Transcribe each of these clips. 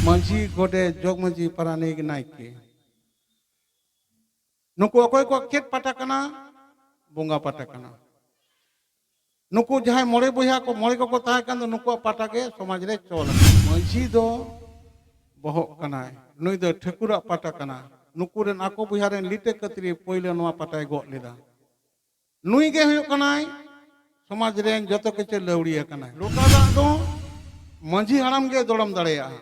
मांझी गोडे जोग मांझी पारानिक नायके नुकु अकोय को केट पाटा कना बोंगा पाटा कना नुकु जहां मोड़े बोया को मोड़े को ताहे कान दो नुकु पाटा के समाज रे चोल मांझी दो बहक कनाय नुई दो ठकुरा पाटा कना नुकु रेन आको बोया रेन लिटे कतरी पहिले नोआ पाटाय गो लेदा नुई गे हुयो कनाय समाज रेन जतो किचे लवड़िया कनाय लोटा दा दो मांझी हराम गे दोड़म दाड़ेया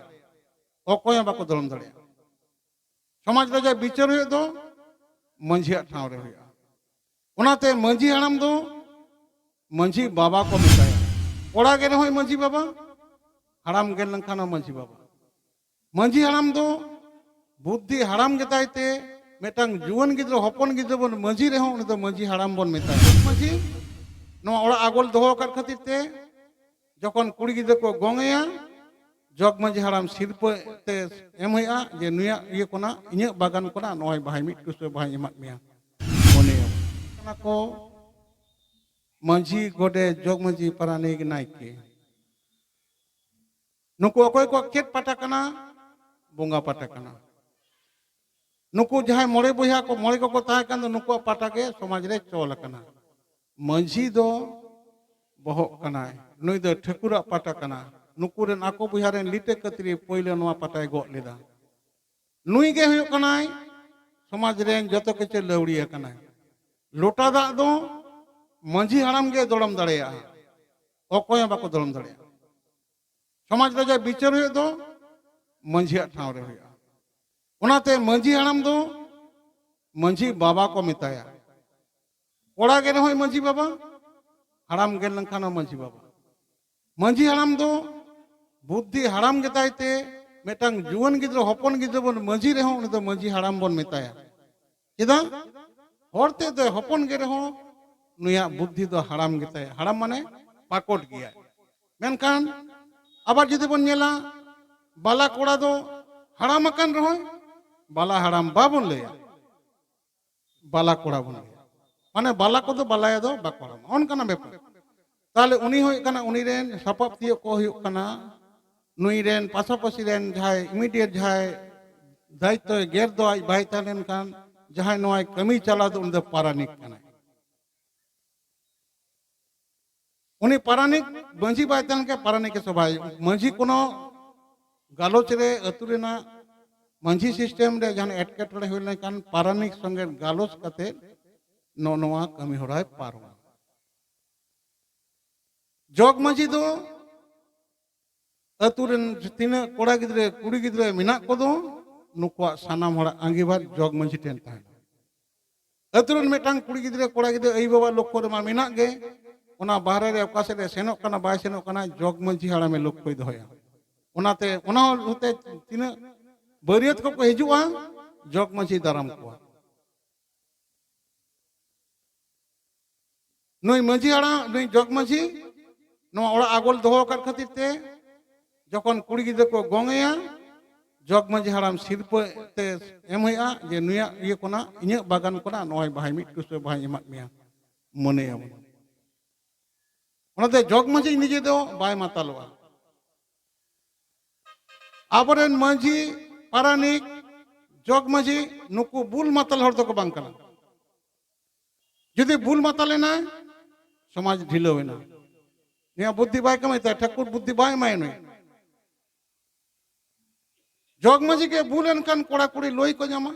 अकोय बाको दोड़म दाड़ेया समाज रे जे बिचार हुयो दो मांझी ठाव रे हुयो ओनाते मांझी हराम दो मांझी बाबा को मिताया ओड़ा गे रहोय मांझी बाबा हराम गे लंखान मांझी बाबा मांझी हराम दो बुद्धि हराम गेतायते मेटांग जुवन गिद्रो हपन गिद्रो बन मांझी रेहो उनी दो मांझी हराम बन मिताया मांझी नो ओड़ा आगोल दोहो कर खातिर ते जखन कुड़ी गिद्रो को गोंगेया जग मांझी हराम सिरपे ते एम होया जे नुया इये कोना इnye बागान कोना नय बाहाय मिट कुसो बाहाय एमात मिया मने कना को मांझी गोडे जोग मांझी पारानिक नायके नुकु अकोय को केट पाटा कना बोंगा पाटा कना नुकु जहां मोड़े बोया को मोड़े को ताहे कान दो नुकु पाटा के समाज रे चोल कना मांझी दो बहक कनाय नुई दो ठकुरा पाटा कना नुकु रेन आको बोया रेन लिटे कतरी पहिले नोआ पाटाय गो लेदा नुई गे हुयो कनाय समाज रेन जतो किचे लवड़िया कनाय लोटा दा दो मांझी हराम गे दोड़म दाड़ेया अकोय बाको दोड़म दाड़ेया समाज रे जे बिचार हुयो दो मांझी ठाव रे हुयो ओनाते मांझी हराम दो मांझी बाबा को मिताया ओड़ा गे रहोय मांझी बाबा हराम गे लंखान मांझी बाबा मांझी हराम दो बुद्धि हराम गेतायते मेटांग जुवन गिद्रो हपन गिद्रो बन मांझी रेहो उनी दो मांझी हराम बन मिताया चेदा होरते दो हपन गे रेहो नुया बुद्धि दो हराम गेताया हराम माने पाकोट गया मेनखान आबार जुदी बन नेला बाला कोड़ा दो हराम अकान रहोय बाला हराम बाबन लेया बाला कोड़ा बन माने बाला को दो बालाया दो बाको हराम ओनकाना बेपार ताले उनी होय कना उनी रेन सपाप तियो को हुयो कना नुई रेन पासापासी रेन जहाय इमीडिएट जहाय दायित्व गेर दो आज बाय तालेन कान जहाय नोय कमी चला दो उन दो पारानिक कना उनी पारानिक मांझी बाय तालेन के पारानिक के सभाय मांझी कोनो गालोच रे अतु रेना मांझी सिस्टम रे जहान एटकेटड़े हुई लेकान पारानिक संगे गालोच कते नोआ कमी होराय पारो जोग मांझी दो अतुरेन तीना कोड़ा गिद्रे कुड़ी गिद्रे मिना को दो नुकुआ सानाम होड़ा आंगीबार जोग मांझी टेन ताहे अतुरेन मेटांग कुड़ी गिद्रे कोड़ा गिद्रे आई बाबा लोक को मा मिना गे ओना बाहरे रे अकासे रे सेनोक कना बाय सेनोक कना जोग मांझी हाड़ामे लोक कोय दोहया ओनाते ओना होते तीना बरियत को हिजुआ जोग मांझी दाराम कोआ नुई मांझी हाड़ा नुई जोग मांझी नो ओड़ा आगोल दोहो कर खातिर ते जखन कुड़ी गिद्रो को गोंगेया जग मांझी हराम सिरपे ते एम होया जे नुया इये कोना इnye बागान कोना नय बाहाय मिट कुसो बाहाय एमात मिया मने ओनाते जग मांझी निजे दो बाय मातालोआ आबरेन मांझी पारानिक जग मांझी नुकु बुल माताल हर दो को बांग कना जुदी बुल मातालेना समाज ढिलो वेना निया बुद्धि बाय कमायता ठाकुर बुद्धि बाय माय नय जोग मांझी के बुलेन कान कोड़ा कुड़ी लोई को जामा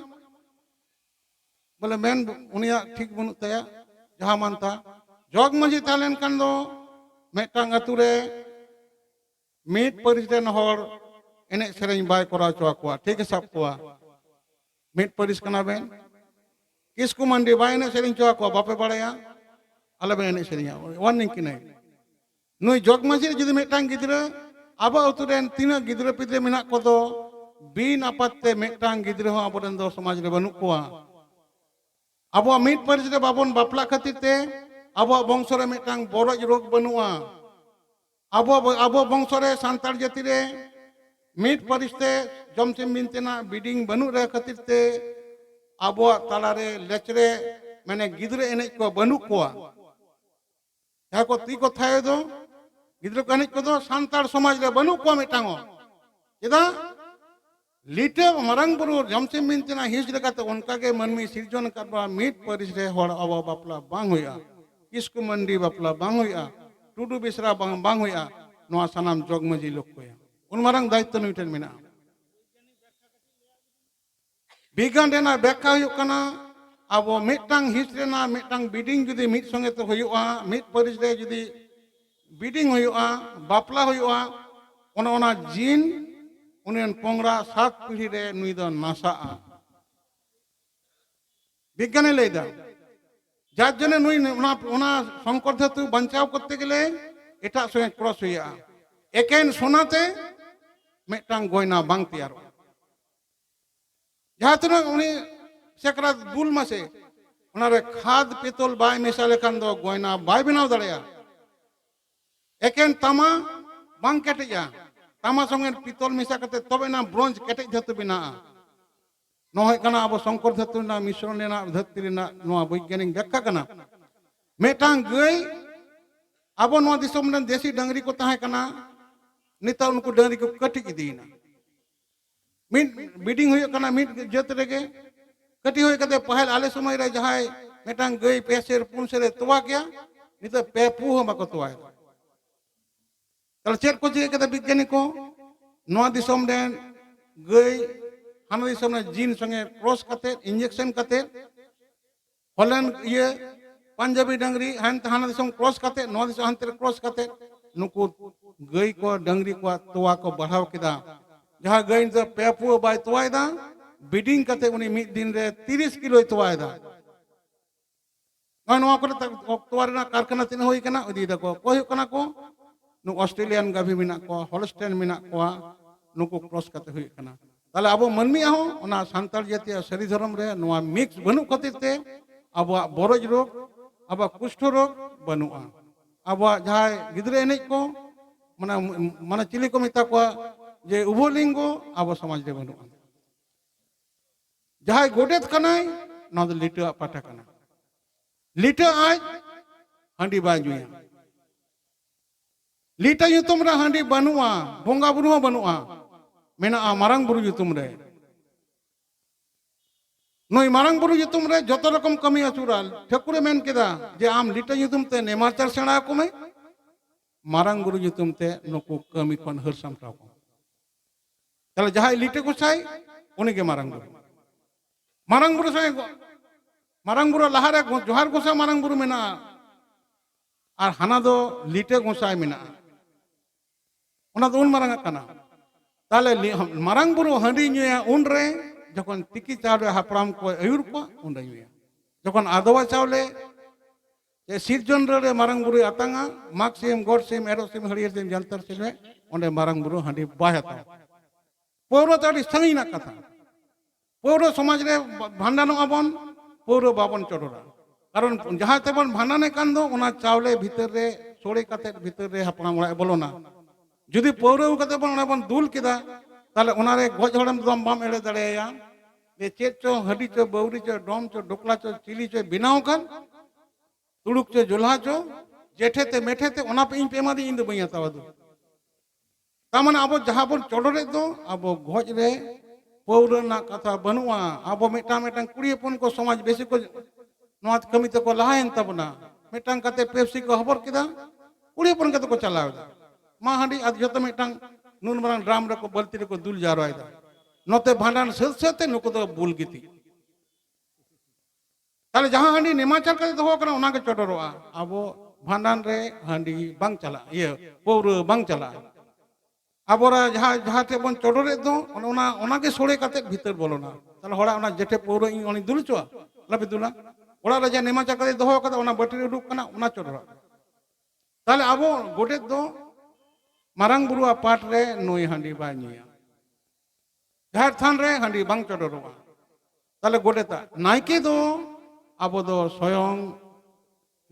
बोले मेन उनिया ठीक बनु तया जहां मानता जोग मांझी तालेन कान दो मेटांग अतुरे मीट परिजन हर एने सेरेñ बाय कोरा चोआ कोआ ठीक सब कोआ मीट परिस कना बेन किसकु मंडी बाय एने सेरेñ चोआ कोआ बापे बाड़ाया आले बेन एने सेरेñा वार्निंग किनाय नुई जोग मांझी जुदी मेटांग गिद्रा आबा अतुरेन तीना गिद्रा पिद्रे मेना को दो बीन आपाते मेटांग गिद्रा हो आबोरेन दो समाज रे बनु कोआ आबो मीट परिस रे बाबन बापला खातिर ते आबो वंश रे मेटांग बरज रोग बनुआ आबो वंश रे सांतार जाति रे मीट परिस ते जमसिम बिनतेना बिडिंग बनु रे खातिर ते आबो ताला रे लेचरे माने गिद्रा एने को बनु कोआ या को ती को थाय दो गिद्रा को एने को दो सांतार समाज रे बनु को मेटांग चेदा लीटे मारंग बुरु जमसे मिनतना हिज लेकाते उनका के मनमी सिरजन करबा मीट परिस रे हर अबा बापला बांग होया किसकु मंडी बापला बांग होया टुडू बिसरा बांग होया नोआ सनाम जगमजी लोग को उन मारंग दायित्व नुइटेन मेना बिगान रेना व्याख्या हुयुग कना अब मिटटांग हिज रेना मिटटांग बिडिंग जुदी मिट संगे तो हुयुगा मिट परिस रे जुदी बिडिंग हुयुगा बापला हुयुगा ओना ओना जीन उन्हें पोंगरा 7 पीढ़ी रे नुई दो नासा विज्ञाने लेदा जार जने नुई ओना संकर धातु बंचाव करते गेले एटा संगे क्रॉस हुया एकेन सोनाते मिटटांग गयना बांग तैयारो जहाँ तिना उनी सेकरात बुल मासे ओना रे खाद पितल बाय मेसा लेखान दो गयना बाय बनाव दाड़ेया एकेन तामा बांग केटेया तामा संगे पितल मिसा करते तबे ना ब्रोंज केटेज धातु बिना नोय कना अब संकर धातु ना मिश्रण लेना धरती रेना नोआ वैज्ञानिक व्याख्या कना मेटांग गई अब नोआ दिसम रे देसी डंगरी को ताहे कना निता उनको डंगरी को कटी इदीना मिट बीडिंग हुई कना मिट जत रेगे कटी हुई कते पहल आले समय रे जहाय मेटांग गई पेसेर पुनसेरे तोवा गया निता पेपू हो बाको तोवा तले चेक को जे कते विज्ञानिक को नोआ दिसम रे गई हाना दिसम रे जीन संगे क्रॉस कते इंजेक्शन कते हॉलैंड ये पंजाबी डंगरी हाना दिसम क्रॉस कते नोआ दिसम हानते क्रॉस कते नुकु गई को डंगरी को तोवा को बढ़ाव किदा जहाँ गई तो पेपू बाय तोवायदा बिडिंग कते उनी मिद दिन रे 30 किलो तोवायदा नोआ को तोवारना कारखाना तिन होई कना उदी दको कोय कना को नु ऑस्ट्रेलियन गाभी मिना को हॉलस्टेन मिना को नुकु क्रॉस कते हुई कना ताले अब मनमी हो ओना सांताल जातीय शरीर धर्म रे नोआ मिक्स बनु खतिरते अब बोरज रोग अब कुष्ठ रोग बनुआ अब जहां गिदरे एनेज को माने माने चिली को मिता को जे उभलिंगो अब समाज रे बनुआ जहां गोडेत कनाय न लिटा पाटा कना लिटा आज हांडी बाजुया लिटा युतुम रे हांडी बनुआ बोंगा बुरु बनुआ मेना मारंग बुरु युतुम रे नई मारंग बुरु युतुम रे जत रकम कमी अचुरा ठकुरे मेन केदा जे आम लिटा युतुम ते नेमाचार सेणा को में मारंग बुरु युतुम ते नुकु कमी खन हर सामटाव को ताले जहां लिटे गोसाई उनी के मारंग बुरु से मारंग बुरु लहारे जोहार गोसा मारंग बुरु मेना और हाना दो लिटे गोसाई मेना ओना दो उन मारंग कना ताले मारंग बुरु हंडी नुया उन रे जखन तिकी चावले हापराम को अयुर को उन नुया जखन आदवा चावले जे सिरजन रे मारंग बुरु आतांगा माग सिम गोड सिम एरो सिम हरियर सिम जंतर सिम ओंडे मारंग बुरु हंडी बाहता पौर तो संगीना कथा पौर समाज रे भांडानो आबन पौर बाबन चढ़ोरा कारण जहाँ तेबन भांडाने कान दो ओना चावले भीतर रे सोड़े कते भीतर रे हापराम ओड़ा बोलोना जुदी पौर कते बन ओना बन दुल केदा ताले ओना रे गज हड़म दम बाम एड़े दड़ेया जे चेत चो हडी चो बौरी चो डोम चो डोकला चो चिली चो बिनाव कान तुड़ुक चो जुल्हा चो जेठे ते मेठे ते ओना पे इन पेमा दी इन दो बइया तावदु तामन अब जहाँ बन चढ़े दो अब गज रे पौर ना कथा बनुआ अब मिटांग मिटांग कुड़ी अपन को समाज बेसी को नोआ कमी तो को लहायन तबना मिटांग कते पेप्सी को खबर किदा कुड़ी अपन कते को चलाव मा हांडी आज जतो मिटांग नुन मारंग ड्राम रे को बलती रे को दुल जारवायदा नोते भांडान सेते नुको तो बुल गिती ताले जहाँ हांडी नेमाचार कते दो कना ओना के चडरोआ अब भांडान रे हांडी बांग चला ये पौर बांग चला आबोरा जहाँ जहाँ ते बन चढ़े दो ओना के सोड़े कते भीतर बोलोना ताले होड़ा ओना जेठे पौर इन ओनी दुल चोआ लबे दुला ओड़ा रे जे नेमाचा कते दो कते ओना बटरी उडुक कना ओना चढ़रा ताले आबो गोटे दो मारंग बुरुआ पाट रे नई हांडी बा निया झार थान रे हांडी बांग चढ़रोआ ताले गोटेता नायके दो आबो दो स्वयं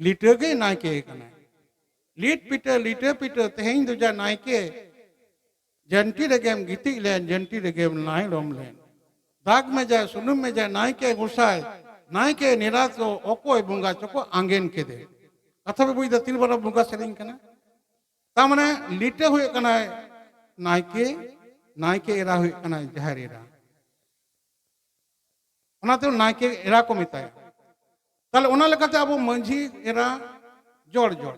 लिटे के नायके कना लीट पीटे तेहें दो जा नायके जंटी रेगेम गिती लेन जंटी रेगेम नाई रोम लेन दाग में जाए सुनुम में जाए नायके गुसाए नायके निरातो ओकोय बुंगा चको आंगेन के दे कथा पे बुझ तीन बार बुंगा सेरिंग कना तामने लिटे हुए कना नायके नायके एरा हुई कना जाहिर एरा ओनाते नायके एरा को मिताया ताले ओना लेकाते अब मंझी एरा जोड़ जोड़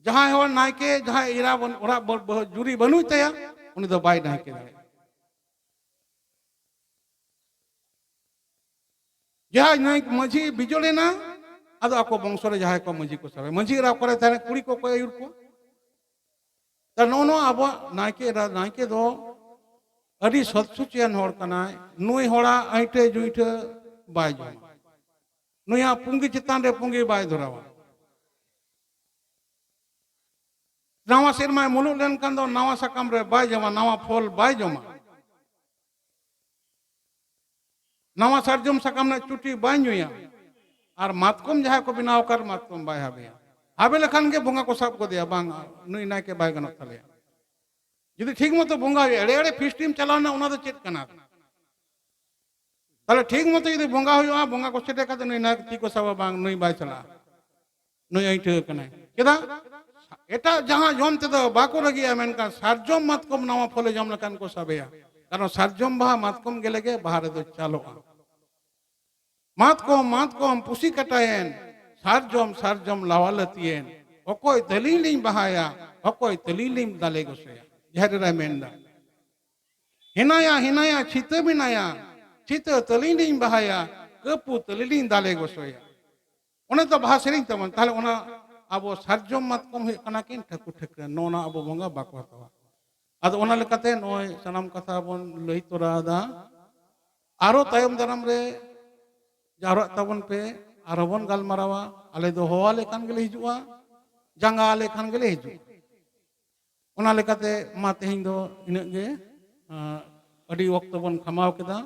जहां हो नायके जहां एरा बन ओरा जुरी बनु तया उनी दो बाय नायके दारे जहां नायक मंझी बिजोलेना आदो आको बंशरे जहां को मंझी को सबे मंझी एरा करे थाने कुड़ी को आयुर को ता नो अब नायके दो अड़ी सत्सुचियान होड़ कनाय नुई होड़ा आइटे जुइटे बाय जमा नुया पुंगी चितान रे पुंगी बाय धरावा नवा सेरमा मुलुक लेन कान दो नवा सकाम रे बाय जमा नवा फल बाय जमा नवा सरजम सकाम ने चुटी बाय नुया और मातकम जहां को बिनाव कर मातकम बाय हाबे हाबे लखान के बोंगा को सब को दिया बांग नुई नाय के बाय गनो तले जुदी ठीक मतो बोंगा एड़े एड़े फिस्टीम चलाना उना दो चेत कना ताले ठीक मतो जुदी बोंगा हुआ बोंगा को सेटे काते नुई नाय ती को सब बांग नुई बाय चला नुई आइटे कना केदा एटा जहां जम ते दो बाको रगिया मेनका सारजम मातकम नवा फले जम लकान को सबेया कारण सारजम बाहा मातकम गेलेगे बाहर दो चालोआ मातकम पुसी कटायन सारजम लावालतियन ओकोय तलीलिं बहाया ओकोय तलीलिं दाले गोसया जहरा मेंदा हिनाया छिते बिनाया छिते तलीलिं बहाया कपु तलीलिं दाले गोसया ओने तो भाषा सेरिंग तमन ताले ओना अब सारजम मातकम हे कना किन ठकु ठकरा नोना अब बोंगा बाको हतवा आदो ओना लेकाते नोय सनाम कथा बन लई तोरादा आरो तायम दाराम रे जारवा तबन पे आरो बन गालमारावा आले दो होवा लेखान गेले हिजुआ जांगा लेखान गेले हिजु ओना लेकाते मा तेहिं दो इना गे अडी वक्त बन खमाव केदा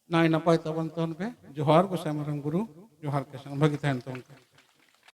नाय नपाय तबन तन पे जोहार को सामरंग गुरु जोहार के संग भगी तहन तन